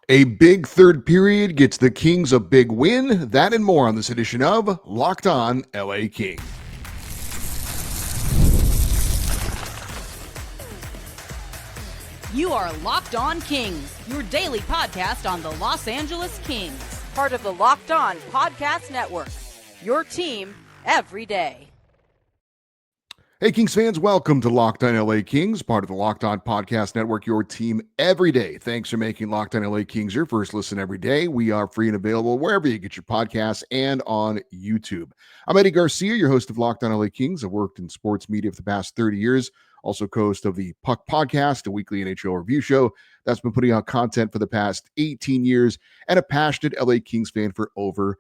A big third period gets the Kings a big win. That and more on this edition of Locked On LA Kings. You are Locked On Kings, your daily podcast on the Los Angeles Kings. Part of the Locked On Podcast Network, your team every day. Hey, Kings fans, welcome to Locked On LA Kings, part of the Locked On Podcast Network, your team every day. Thanks for making Locked On LA Kings your first listen every day. We are free and available wherever you get your podcasts and on YouTube. I'm Eddie Garcia, your host of Locked On LA Kings. I've worked in sports media for the past 30 years, also co-host of the Puck Podcast, a weekly NHL review show that's been putting out content for the past 18 years, and a passionate LA Kings fan for over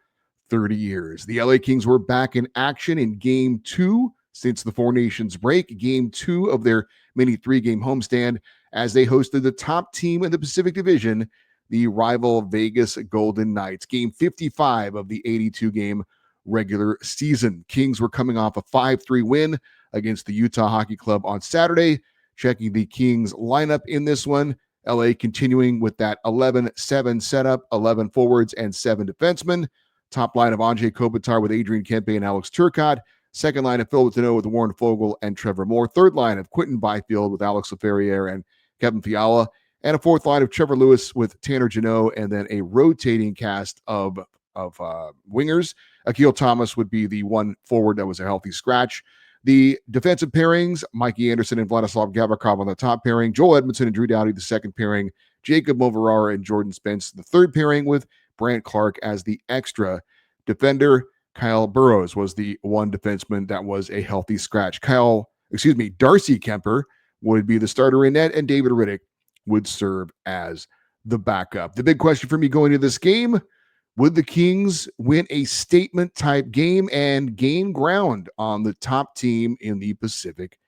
30 years. The LA Kings were back in action in Game 2 since the Four Nations break, Game 2 of their mini 3-game homestand, as they hosted the top team in the Pacific Division, the rival Vegas Golden Knights. Game 55 of the 82-game regular season. Kings were coming off a 5-3 win against the Utah Hockey Club on Saturday. Checking the Kings lineup in this one, LA continuing with that 11-7 setup, 11 forwards and 7 defensemen. Top line of Anze Kopitar with Adrian Kempe and Alex Turcotte. Second line of Phil Deneau with Warren Foegele and Trevor Moore. Third line of Quinton Byfield with Alex Laferriere and Kevin Fiala. And a fourth line of Trevor Lewis with Tanner Jeannot, and then a rotating cast of wingers. Akil Thomas would be the one forward that was a healthy scratch. The defensive pairings, Mikey Anderson and Vladislav Gavrikov on the top pairing. Joel Edmondson and Drew Doughty, the second pairing. Jacob Moverara and Jordan Spence, the third pairing, with Brant Clark as the extra defender. Kyle Burrows was the one defenseman that was a healthy scratch. Darcy Kemper would be the starter in net, and David Riddick would serve as the backup. The big question for me going into this game, would the Kings win a statement-type game and gain ground on the top team in the Pacific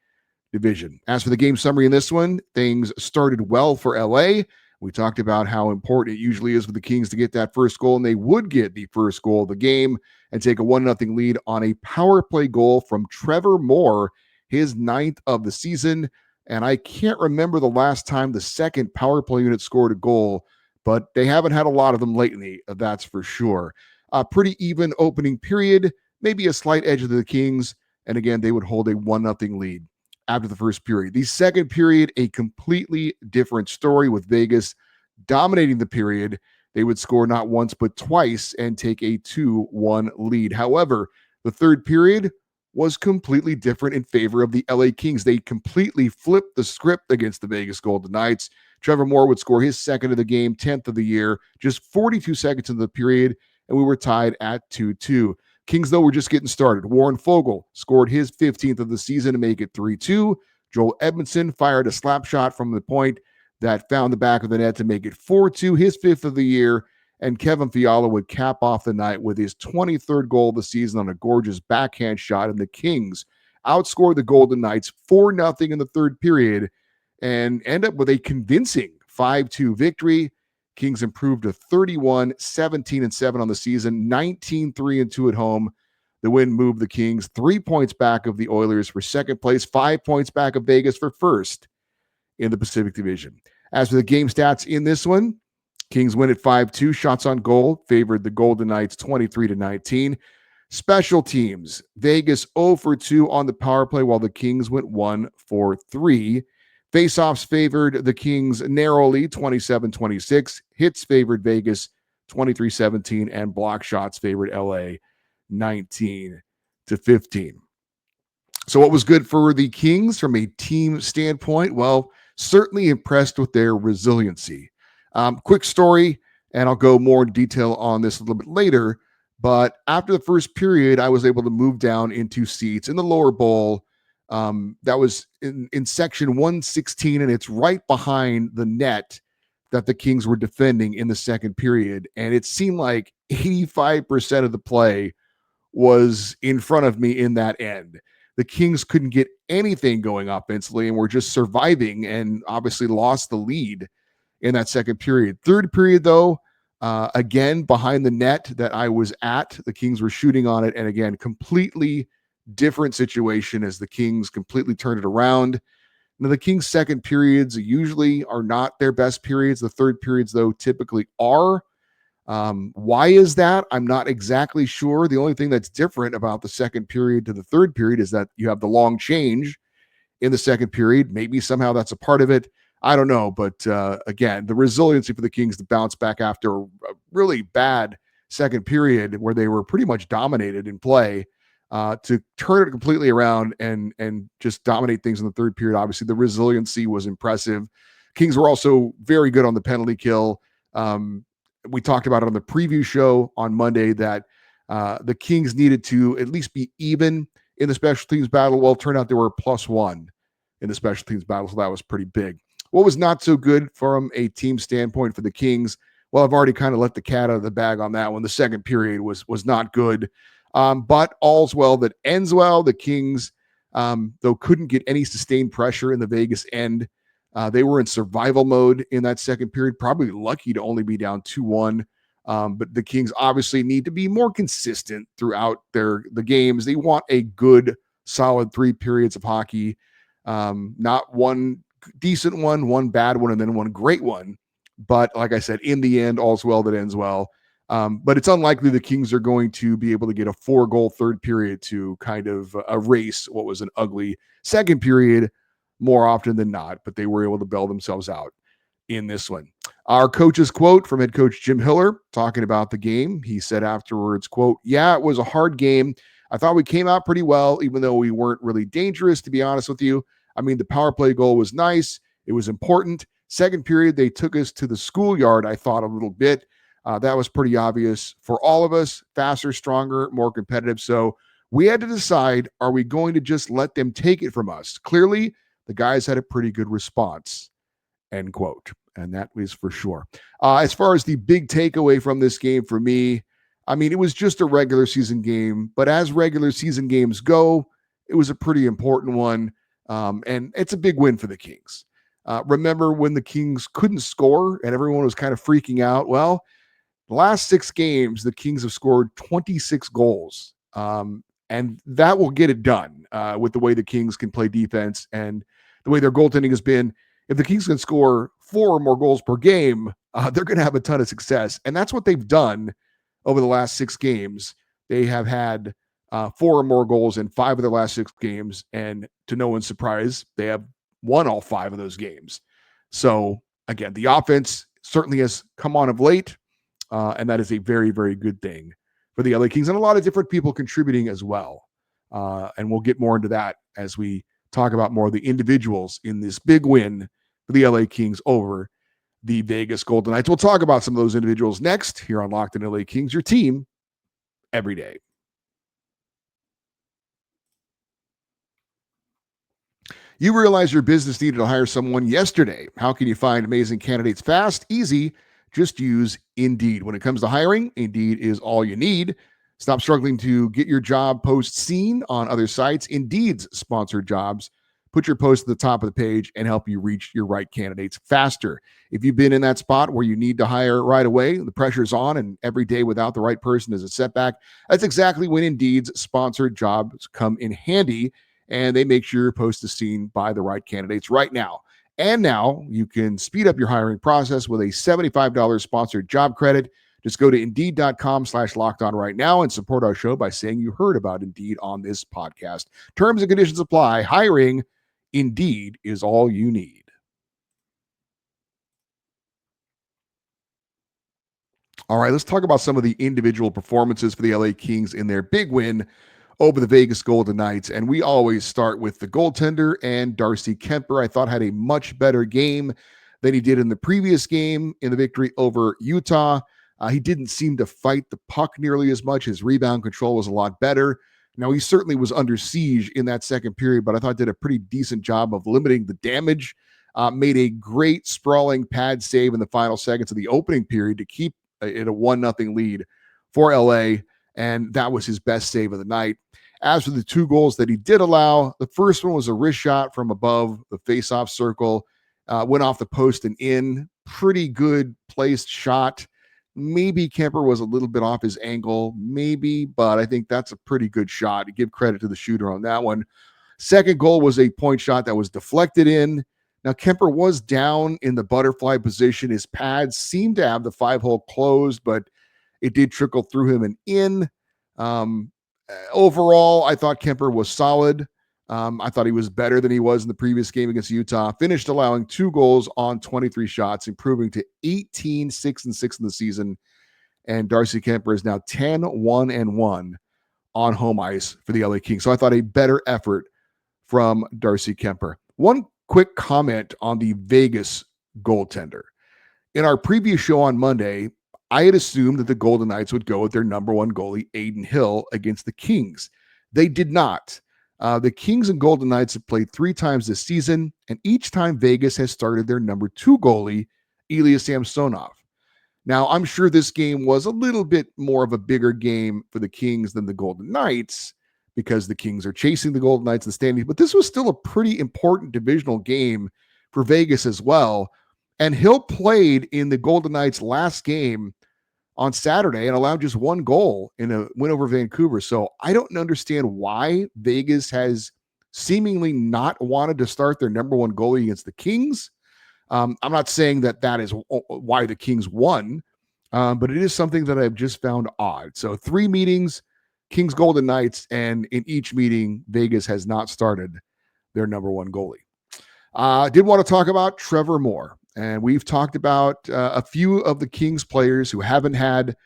Division? As for the game summary in this one, things started well for LA. We talked about how important it usually is for the Kings to get that first goal, and they would get the first goal of the game and take a 1-0 lead on a power play goal from Trevor Moore, his 9th of the season. And I can't remember the last time the second power play unit scored a goal, but they haven't had a lot of them lately, that's for sure. A pretty even opening period, maybe a slight edge of the Kings, and again, they would hold a 1-0 lead after the first period. The second period, a completely different story with Vegas dominating the period. They would score not once but twice and take a 2-1 lead. However, the third period was completely different in favor of the LA Kings. They completely flipped the script against the Vegas Golden Knights. Trevor Moore would score his second of the game, 10th of the year, just 42 seconds into the period, and we were tied at 2-2. Kings, though, were just getting started. Warren Foegele scored his 15th of the season to make it 3-2. Joel Edmondson fired a slap shot from the point that found the back of the net to make it 4-2, his 5th of the year. And Kevin Fiala would cap off the night with his 23rd goal of the season on a gorgeous backhand shot. And the Kings outscored the Golden Knights 4-0 in the third period and end up with a convincing 5-2 victory. Kings improved to 31-17-7 on the season, 19-3-2 at home. The win moved the Kings 3 points back of the Oilers for second place, 5 points back of Vegas for first in the Pacific Division. As for the game stats in this one, Kings win at 5-2. Shots on goal favored the Golden Knights 23-19. Special teams, Vegas 0 for 2 on the power play, while the Kings went 1 for 3. Faceoffs favored the Kings narrowly, 27-26. Hits favored Vegas, 23-17. And block shots favored LA, 19-15. So what was good for the Kings from a team standpoint? Well, certainly impressed with their resiliency. Quick story, and I'll go more in detail on this a little bit later. But after the first period, I was able to move down into seats in the lower bowl. That was in section 116, and it's right behind the net that the Kings were defending in the second period. And it seemed like 85% of the play was in front of me in that end. The Kings couldn't get anything going offensively and were just surviving, and obviously lost the lead in that second period. Third period, though, again, behind the net that I was at, the Kings were shooting on it. And again, completely different situation as the Kings completely turned it around. Now, the Kings' second periods usually are not their best periods. The third periods, though, typically are. Why is that? I'm not exactly sure. The only thing that's different about the second period to the third period is that you have the long change in the second period. Maybe somehow that's a part of it. I don't know. But again, the resiliency for the Kings to bounce back after a really bad second period where they were pretty much dominated in play, to turn it completely around and just dominate things in the third period. Obviously, the resiliency was impressive. Kings were also very good on the penalty kill. We talked about it on the preview show on Monday that the Kings needed to at least be even in the special teams battle. Well, it turned out they were +1 in the special teams battle, so that was pretty big. What was not so good from a team standpoint for the Kings? Well, I've already kind of let the cat out of the bag on that one. The second period was not good, but all's well that ends well. The Kings, though, couldn't get any sustained pressure in the Vegas end. They were in survival mode in that second period, probably lucky to only be down 2-1. But the Kings obviously need to be more consistent throughout the games. They want a good, solid 3 periods of hockey, not one decent one bad one, and then one great one. But like I said, in the end, all's well that ends well. But it's unlikely the Kings are going to be able to get a 4-goal third period to kind of erase what was an ugly second period more often than not. But they were able to bail themselves out in this one. Our coach's quote from head coach Jim Hiller talking about the game. He said afterwards, quote, "Yeah, it was a hard game. I thought we came out pretty well, even though we weren't really dangerous, to be honest with you. I mean, the power play goal was nice. It was important. Second period, they took us to the schoolyard, I thought, a little bit. That was pretty obvious for all of us. Faster, stronger, more competitive. So we had to decide, are we going to just let them take it from us? Clearly, the guys had a pretty good response," end quote. And that was for sure. As far as the big takeaway from this game for me, I mean, it was just a regular season game, but as regular season games go, it was a pretty important one. And it's a big win for the Kings. Remember when the Kings couldn't score and everyone was kind of freaking out? Well, the last 6 games, the Kings have scored 26 goals. And that will get it done with the way the Kings can play defense and the way their goaltending has been. If the Kings can score 4 or more goals per game, they're going to have a ton of success. And that's what they've done over the last 6 games. They have had 4 or more goals in 5 of their last 6 games. And to no one's surprise, they have won all 5 of those games. So, again, the offense certainly has come on of late. And that is a very, very good thing for the LA Kings, and a lot of different people contributing as well. And we'll get more into that as we talk about more of the individuals in this big win for the LA Kings over the Vegas Golden Knights. We'll talk about some of those individuals next here on Locked On LA Kings, your team every day. You realize your business needed to hire someone yesterday. How can you find amazing candidates fast, easy? Just use Indeed. When it comes to hiring, Indeed is all you need. Stop struggling to get your job post seen on other sites. Indeed's sponsored jobs put your post at the top of the page and help you reach your right candidates faster. If you've been in that spot where you need to hire right away, the pressure's on, and every day without the right person is a setback, that's exactly when Indeed's sponsored jobs come in handy, and they make sure your post is seen by the right candidates right now. And now you can speed up your hiring process with a $75 sponsored job credit. Just go to Indeed.com/lockedon right now and support our show by saying you heard about Indeed on this podcast. Terms and conditions apply. Hiring, Indeed, is all you need. All right, let's talk about some of the individual performances for the LA Kings in their big win over the Vegas Golden Knights. And we always start with the goaltender, and Darcy Kuemper, I thought, had a much better game than he did in the previous game in the victory over Utah. He didn't seem to fight the puck nearly as much. His rebound control was a lot better. Now, he certainly was under siege in that second period, but I thought did a pretty decent job of limiting the damage. Made a great sprawling pad save in the final seconds of the opening period to keep it a 1-0 lead for LA, and that was his best save of the night. As for the 2 goals that he did allow, the first one was a wrist shot from above the faceoff circle, went off the post and in. Pretty good placed shot. Maybe Kuemper was a little bit off his angle, maybe, but I think that's a pretty good shot. To give credit to the shooter on that one. Second goal was a point shot that was deflected in. Now, Kemper was down in the butterfly position. His pads seemed to have the 5-hole closed, but it did trickle through him and in. Overall, I thought Kemper was solid. I thought he was better than he was in the previous game against Utah. Finished allowing 2 goals on 23 shots, improving to 18, 6 and 6 in the season. And Darcy Kemper is now 10, 1 and 1 on home ice for the LA Kings. So I thought a better effort from Darcy Kemper. One quick comment on the Vegas goaltender. In our previous show on Monday, I had assumed that the Golden Knights would go with their number one goalie, Adin Hill, against the Kings. They did not. The Kings and Golden Knights have played 3 times this season, and each time Vegas has started their number 2 goalie, Ilya Samsonov. Now, I'm sure this game was a little bit more of a bigger game for the Kings than the Golden Knights because the Kings are chasing the Golden Knights in the standings, but this was still a pretty important divisional game for Vegas as well. And Hill played in the Golden Knights' last game on Saturday and allowed just 1 goal in a win over Vancouver. So I don't understand why Vegas has seemingly not wanted to start their number 1 goalie against the Kings. I'm not saying that that is why the Kings won, but it is something that I've just found odd. So 3 meetings, Kings, Golden Knights, and in each meeting, Vegas has not started their number 1 goalie. Did want to talk about Trevor Moore. And we've talked about a few of the Kings players who haven't had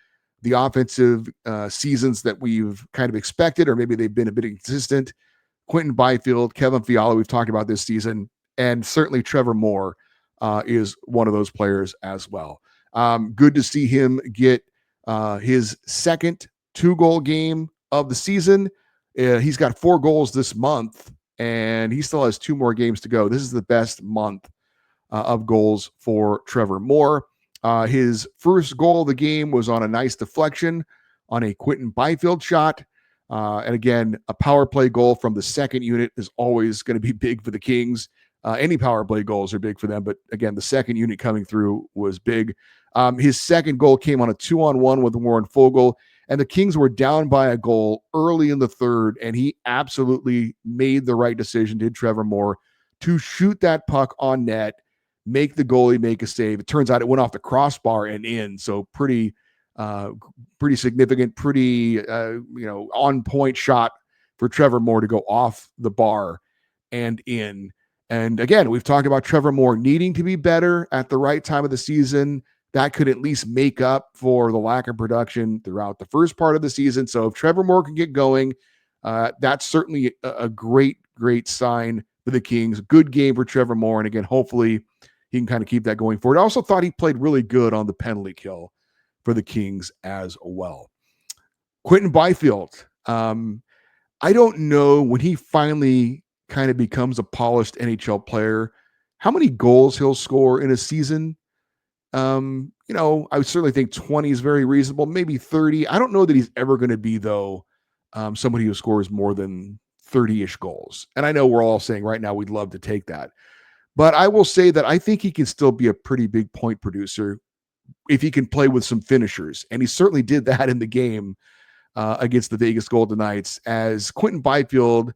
the offensive seasons that we've kind of expected, or maybe they've been a bit inconsistent. Quentin Byfield, Kevin Fiala, we've talked about this season, and certainly Trevor Moore is one of those players as well. Good to see him get his second 2-goal game of the season. He's got 4 goals this month, and he still has 2 more games to go. This is the best month of goals for Trevor Moore. His first goal of the game was on a nice deflection on a Quentin Byfield shot. And again, a power play goal from the second unit is always going to be big for the Kings. Any power play goals are big for them. But again, the second unit coming through was big. His second goal came on a 2-on-1 with Warren Foegele. And the Kings were down by a goal early in the third. And he absolutely made the right decision, did Trevor Moore, to shoot that puck on net, make the goalie make a save. It turns out it went off the crossbar and in. So pretty significant, pretty on point shot for Trevor Moore to go off the bar and in. And again, we've talked about Trevor Moore needing to be better at the right time of the season. That could at least make up for the lack of production throughout the first part of the season. So if Trevor Moore can get going, that's certainly a great sign for the Kings. Good game for Trevor Moore. And again, hopefully he can kind of keep that going forward. I also thought he played really good on the penalty kill for the Kings as well. Quentin Byfield. I don't know when he finally kind of becomes a polished NHL player, how many goals he'll score in a season. I would certainly think 20 is very reasonable, maybe 30. I don't know that he's ever going to be, though, somebody who scores more than 30-ish goals. And I know we're all saying right now we'd love to take that. But I will say that I think he can still be a pretty big point producer if he can play with some finishers. And he certainly did that in the game against the Vegas Golden Knights, as Quentin Byfield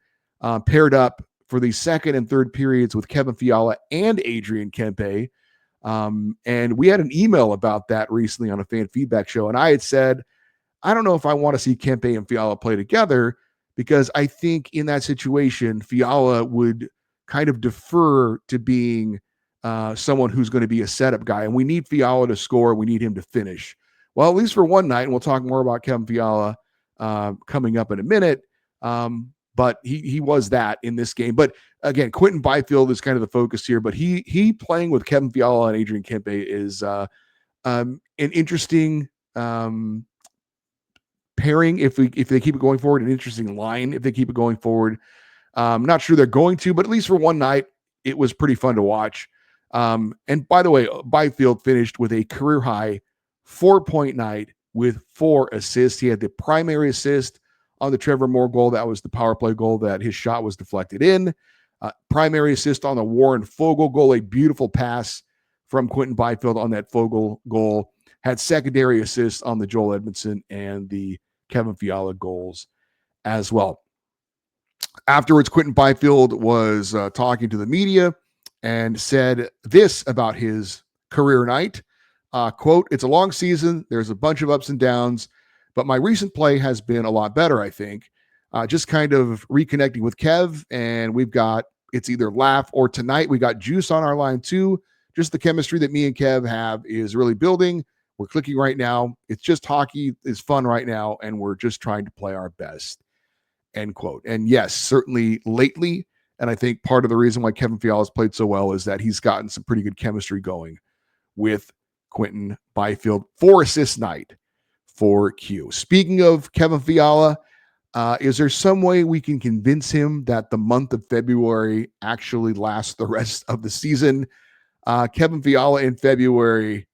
paired up for the second and third periods with Kevin Fiala and Adrian Kempe. And we had an email about that recently on a fan feedback show. And I had said, I don't know if I want to see Kempe and Fiala play together, because I think in that situation, Fiala would kind of defer to being someone who's going to be a setup guy. And we need Fiala to score. We need him to finish. Well, at least for one night, and we'll talk more about Kevin Fiala coming up in a minute. But he was that in this game. But again, Quentin Byfield is kind of the focus here. But he playing with Kevin Fiala and Adrian Kempe is an interesting pairing if they keep it going forward, an interesting line if they keep it going forward. Not sure they're going to, but at least for one night, it was pretty fun to watch. And by the way, Byfield finished with a career-high 4-point night with 4 assists. He had the primary assist on the Trevor Moore goal. That was the power play goal that his shot was deflected in. Primary assist on the Warren Foegele goal, a beautiful pass from Quentin Byfield on that Foegele goal. Had secondary assists on the Joel Edmondson and the Kevin Fiala goals as well. Afterwards, Quentin Byfield was talking to the media and said this about his career night. Quote, it's a long season. There's a bunch of ups and downs, but my recent play has been a lot better, I think. Just kind of reconnecting with Kev, and it's either laugh or tonight. We got juice on our line too. Just the chemistry that me and Kev have is really building. We're clicking right now. It's just hockey is fun right now, and we're just trying to play our best. End quote. And yes, certainly lately, and I think part of the reason why Kevin Fiala has played so well is that he's gotten some pretty good chemistry going with Quentin Byfield. 4-assist night for Q. Speaking of Kevin Fiala, is there some way we can convince him that the month of February actually lasts the rest of the season? Kevin Fiala in February,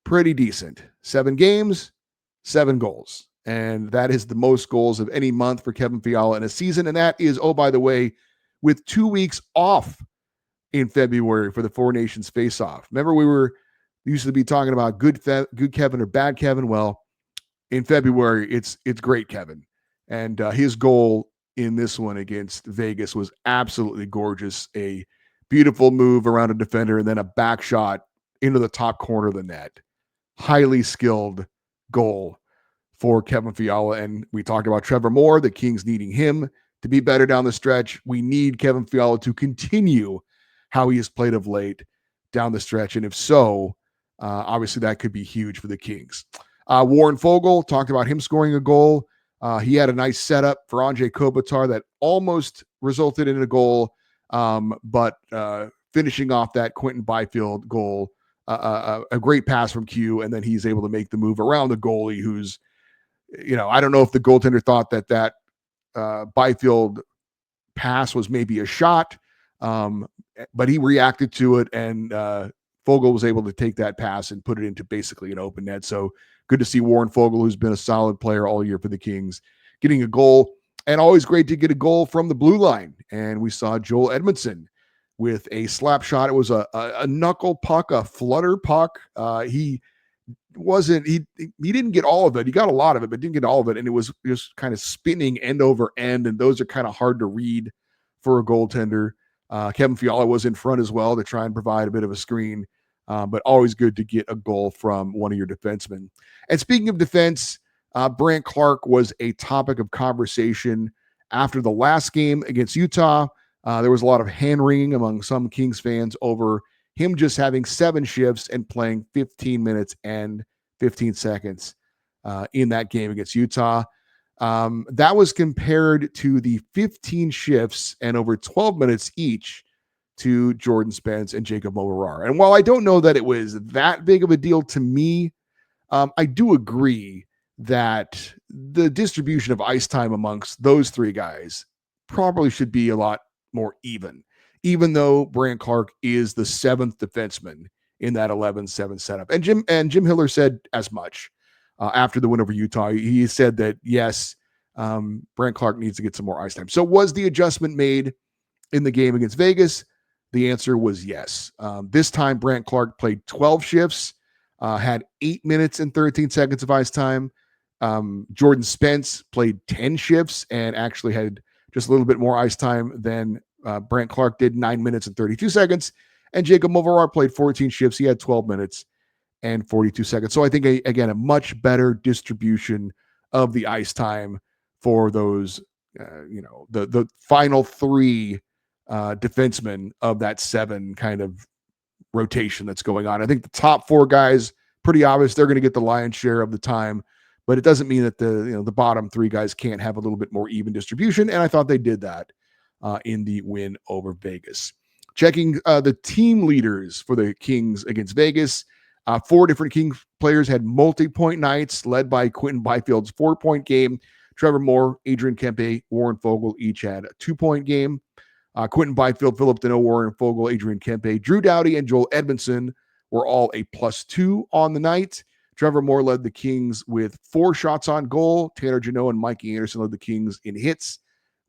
pretty decent. 7 games, 7 goals. And that is the most goals of any month for Kevin Fiala in a season. And that is, oh, by the way, with 2 weeks off in February for the Four Nations face-off. Remember, we used to be talking about good Kevin or bad Kevin. Well, in February, it's great Kevin. And his goal in this one against Vegas was absolutely gorgeous. A beautiful move around a defender and then a back shot into the top corner of the net. Highly skilled goal for Kevin Fiala. And we talked about Trevor Moore, the Kings needing him to be better down the stretch. We need Kevin Fiala to continue how he has played of late down the stretch. And if so, obviously that could be huge for the Kings. Warren Fogle, talked about him scoring a goal. He had a nice setup for Anze Kopitar that almost resulted in a goal, but finishing off that Quentin Byfield goal, a great pass from Q, and then he's able to make the move around the goalie who's, I don't know if the goaltender thought that Byfield pass was maybe a shot, but he reacted to it, and Fogle was able to take that pass and put it into basically an open net. So good to see Warren Fogle, who's been a solid player all year for the Kings, getting a goal. And always great to get a goal from the blue line. And we saw Joel Edmondson with a slap shot. It was a knuckle puck, a flutter puck. He didn't get all of it. He got a lot of it, but didn't get all of it. And it was just kind of spinning end over end. And those are kind of hard to read for a goaltender. Kevin Fiala was in front as well to try and provide a bit of a screen. But always good to get a goal from one of your defensemen. And speaking of defense, Brandt Clarke was a topic of conversation after the last game against Utah. There was a lot of hand-wringing among some Kings fans over him just having 7 shifts and playing 15 minutes and 15 seconds in that game against Utah. That was compared to the 15 shifts and over 12 minutes each to Jordan Spence and Jacob Moverar. And while I don't know that it was that big of a deal to me, I do agree that the distribution of ice time amongst those 3 guys probably should be a lot more even though Brandt Clarke is the 7th defenseman in that 11-7 setup. And Jim Hiller said as much after the win over Utah. He said that, yes, Brandt Clarke needs to get some more ice time. So was the adjustment made in the game against Vegas? The answer was yes. This time, Brandt Clarke played 12 shifts, had 8 minutes and 13 seconds of ice time. Jordan Spence played 10 shifts and actually had just a little bit more ice time than Brandt Clarke did, 9 minutes and 32 seconds. And Jacob Moverar played 14 shifts. He had 12 minutes and 42 seconds. So I think, again, a much better distribution of the ice time for those, the final 3 defensemen of that 7 kind of rotation that's going on. I think the top 4 guys, pretty obvious, they're going to get the lion's share of the time, but it doesn't mean that the bottom 3 guys can't have a little bit more even distribution. And I thought they did that in the win over Vegas. Checking the team leaders for the Kings against Vegas. 4 different Kings players had multi-point nights, led by Quentin Byfield's 4-point game. Trevor Moore, Adrian Kempe, Warren Fogle each had a 2-point game. Quentin Byfield, Philip Deneau, Warren Fogle, Adrian Kempe, Drew Doughty, and Joel Edmondson were all a +2 on the night. Trevor Moore led the Kings with 4 shots on goal. Tanner Jeannot and Mikey Anderson led the Kings in hits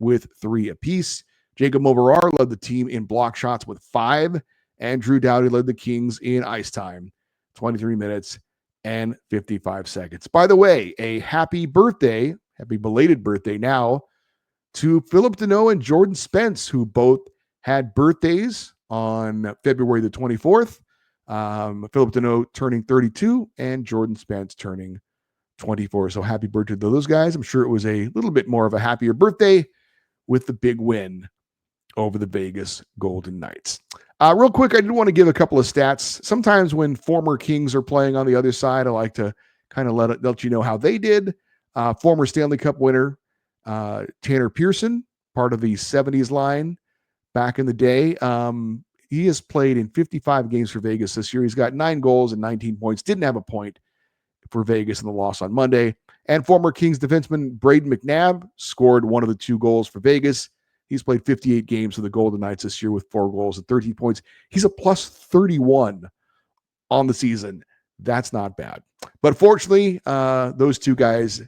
with 3 apiece. Jacob Moverar led the team in block shots with 5. And Drew Doughty led the Kings in ice time, 23 minutes and 55 seconds. By the way, a happy belated birthday now to Philip Deneau and Jordan Spence, who both had birthdays on February the 24th. Philip Deneau turning 32 and Jordan Spence turning 24. So happy birthday to those guys. I'm sure it was a little bit more of a happier birthday with the big win over the Vegas Golden Knights. Real quick, I did want to give a couple of stats. Sometimes when former Kings are playing on the other side, I like to kind of let you know how they did. Former Stanley Cup winner Tanner Pearson, part of the 70s line back in the day. He has played in 55 games for Vegas this year. He's got 9 goals and 19 points. Didn't have a point for Vegas in the loss on Monday. And former Kings defenseman Braden McNabb scored one of the 2 goals for Vegas. He's played 58 games for the Golden Knights this year with 4 goals and 13 points. He's a plus 31 on the season. That's not bad. But fortunately, those 2 guys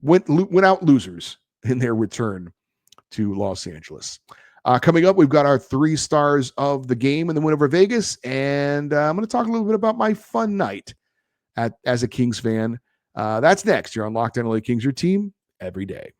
went out losers in their return to Los Angeles. Coming up, we've got our 3 stars of the game in the win over Vegas. And I'm going to talk a little bit about my fun night as a Kings fan. That's next. You're on Locked On LA Kings, your team every day.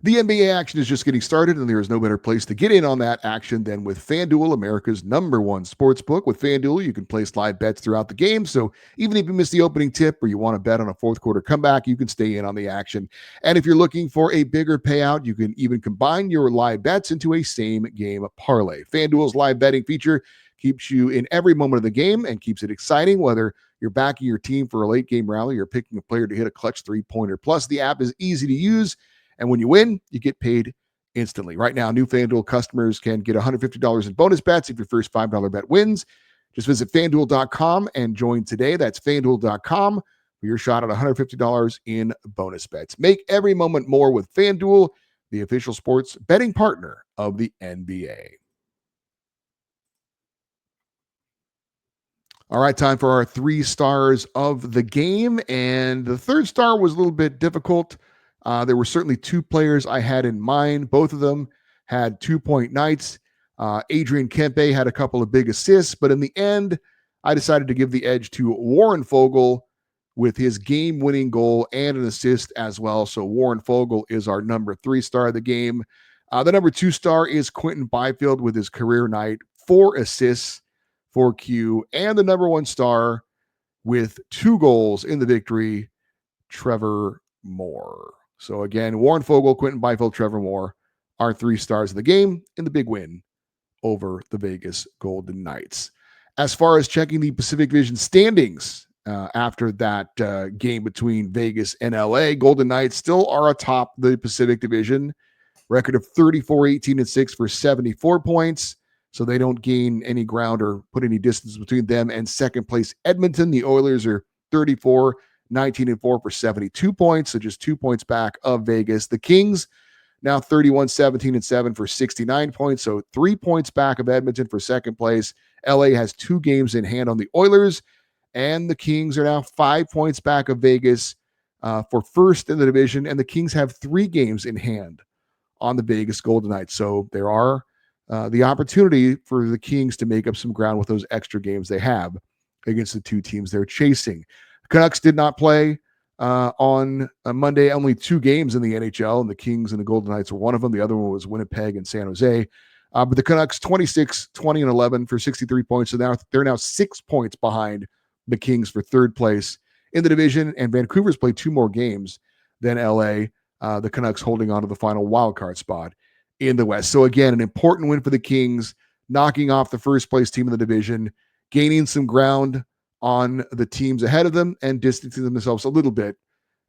The NBA action is just getting started, and there is no better place to get in on that action than with FanDuel, America's #1 sports book. With FanDuel, you can place live bets throughout the game, so even if you miss the opening tip or you want to bet on a fourth quarter comeback, you can stay in on the action. And if you're looking for a bigger payout, you can even combine your live bets into a same-game parlay. FanDuel's live betting feature keeps you in every moment of the game and keeps it exciting, whether you're backing your team for a late-game rally or picking a player to hit a clutch three-pointer. Plus, the app is easy to use, and when you win, you get paid instantly. Right now, new FanDuel customers can get $150 in bonus bets if your first $5 bet wins. Just visit FanDuel.com and join today. That's FanDuel.com for your shot at $150 in bonus bets. Make every moment more with FanDuel, the official sports betting partner of the NBA. All right, time for our 3 stars of the game. And the third star was a little bit difficult. There were certainly 2 players I had in mind. Both of them had 2-point nights. Adrian Kempe had a couple of big assists, but in the end, I decided to give the edge to Warren Fogle with his game-winning goal and an assist as well. So Warren Fogle is our number 3 star of the game. The number 2 star is Quentin Byfield with his career night, 4 assists for Q, and the number 1 star with 2 goals in the victory, Trevor Moore. So again, Warren Fogle, Quentin Byfield, Trevor Moore are 3 stars of the game in the big win over the Vegas Golden Knights. As far as checking the Pacific Division standings after that game between Vegas and LA, Golden Knights still are atop the Pacific Division. Record of 34-18-6 for 74 points. So they don't gain any ground or put any distance between them and second place Edmonton. The Oilers are 34-19-4 for 72 points, so just 2 points back of Vegas. The Kings now 31-17-7 for 69 points, so 3 points back of Edmonton for second place. LA has 2 games in hand on the Oilers, and the Kings are now 5 points back of Vegas for first in the division, and the Kings have 3 games in hand on the Vegas Golden Knights. So there are the opportunity for the Kings to make up some ground with those extra games they have against the 2 teams they're chasing. The Canucks did not play on Monday. Only 2 games in the NHL, and the Kings and the Golden Knights were one of them. The other one was Winnipeg and San Jose. But the Canucks 26-20-11 for 63 points. So now they're now 6 points behind the Kings for third place in the division. And Vancouver's played 2 more games than LA. The Canucks holding on to the final wildcard spot in the West. So again, an important win for the Kings, knocking off the first place team in the division, gaining some ground on the teams ahead of them, and distancing themselves a little bit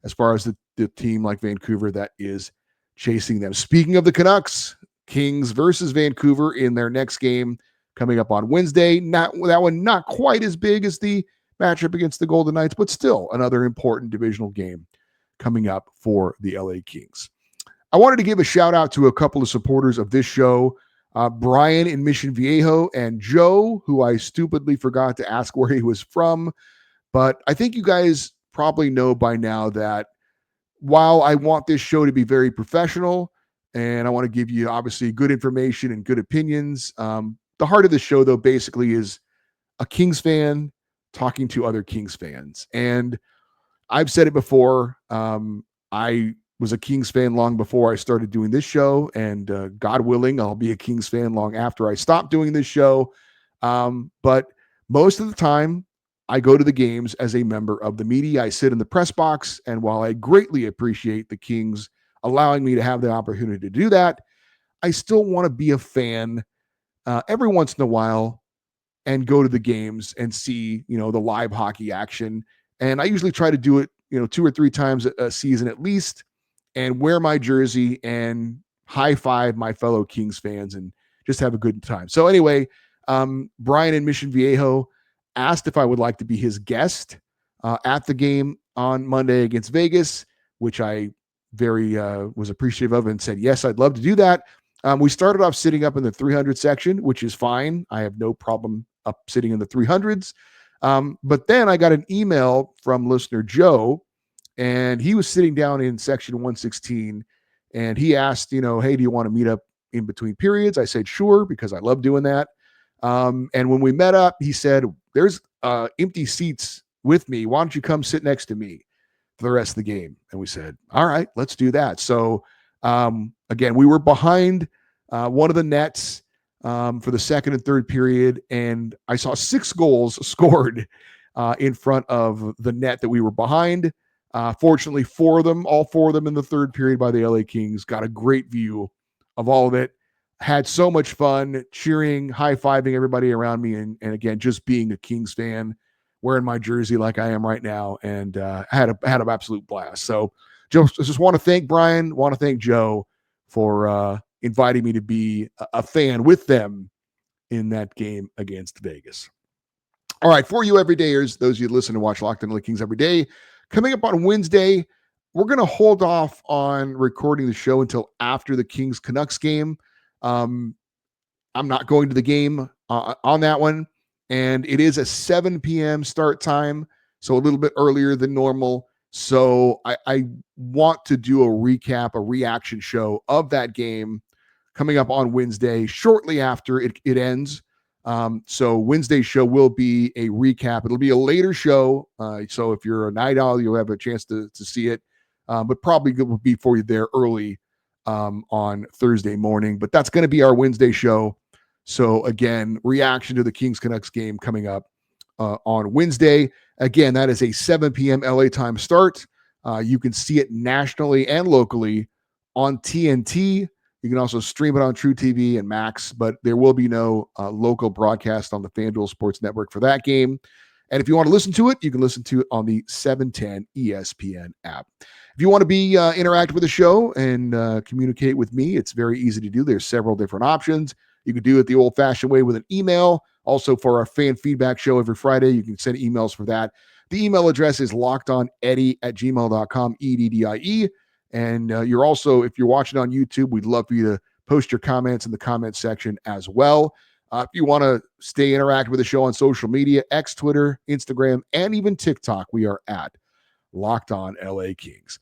as far as the team like Vancouver that is chasing them. Speaking of the Canucks, Kings versus Vancouver in their next game coming up on Wednesday. That one not quite as big as the matchup against the Golden Knights, but still another important divisional game coming up for the LA Kings. I wanted to give a shout out to a couple of supporters of this show, Brian in Mission Viejo and Joe, who I stupidly forgot to ask where he was from. But I think you guys probably know by now that while I want this show to be very professional and I want to give you obviously good information and good opinions, the heart of the show, though, basically is a Kings fan talking to other Kings fans. And I've said it before. I was a Kings fan long before I started doing this show, and God willing, I'll be a Kings fan long after I stop doing this show. But most of the time, I go to the games as a member of the media. I sit in the press box, and while I greatly appreciate the Kings allowing me to have the opportunity to do that, I still want to be a fan every once in a while and go to the games and see, the live hockey action. And I usually try to do it, 2 or 3 times a season at least, and wear my jersey and high five my fellow Kings fans and just have a good time. So anyway, Brian in Mission Viejo asked if I would like to be his guest at the game on Monday against Vegas, which I very was appreciative of and said, yes, I'd love to do that. We started off sitting up in the 300 section, which is fine. I have no problem up sitting in the 300s. But then I got an email from listener Joe, and he was sitting down in section 116, and he asked, hey, do you want to meet up in between periods? I said, sure, because I love doing that. And when we met up, he said, there's empty seats with me. Why don't you come sit next to me for the rest of the game? And we said, all right, let's do that. So again, we were behind one of the nets for the second and third period, and I saw 6 goals scored in front of the net that we were behind. Fortunately, all four of them in the third period by the LA Kings. Got a great view of all of it. Had so much fun cheering, high-fiving everybody around me, and again, just being a Kings fan, wearing my jersey like I am right now, and had an absolute blast. So just want to thank Brian, want to thank Joe for inviting me to be a fan with them in that game against Vegas. All right, for you everydayers, those of you that listen to watch Locked On LA Kings every day, coming up on Wednesday, we're going to hold off on recording the show until after the Kings Canucks game. I'm not going to the game on that one, and it is a 7 p.m. start time, so a little bit earlier than normal. So I want to do a recap, a reaction show of that game coming up on Wednesday, shortly after it ends. So Wednesday's show will be a recap. It'll be a later show. So if you're a night owl, you'll have a chance to see it, but probably it will be for you there early on Thursday morning. But that's going to be our Wednesday show. So again, reaction to the Kings Canucks game coming up on Wednesday. Again, that is a 7 p.m. LA time start. You can see it nationally and locally on TNT. You can also stream it on True TV and Max, but there will be no local broadcast on the FanDuel Sports Network for that game. And if you want to listen to it, you can listen to it on the 710 ESPN app. If you want to be interactive with the show and communicate with me, it's very easy to do. There's several different options. You can do it the old-fashioned way with an email. Also, for our fan feedback show every Friday, you can send emails for that. The email address is lockedoneddie@gmail.com, EDDIE. And you're also, if you're watching on YouTube, we'd love for you to post your comments in the comment section as well. If you want to stay interactive with the show on social media, X, Twitter, Instagram, and even TikTok, we are at Locked On LA Kings.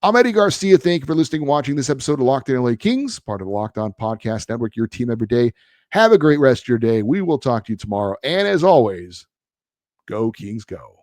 I'm Eddie Garcia. Thank you for listening and watching this episode of Locked On LA Kings, part of the Locked On Podcast Network, your team every day. Have a great rest of your day. We will talk to you tomorrow. And as always, go Kings, go.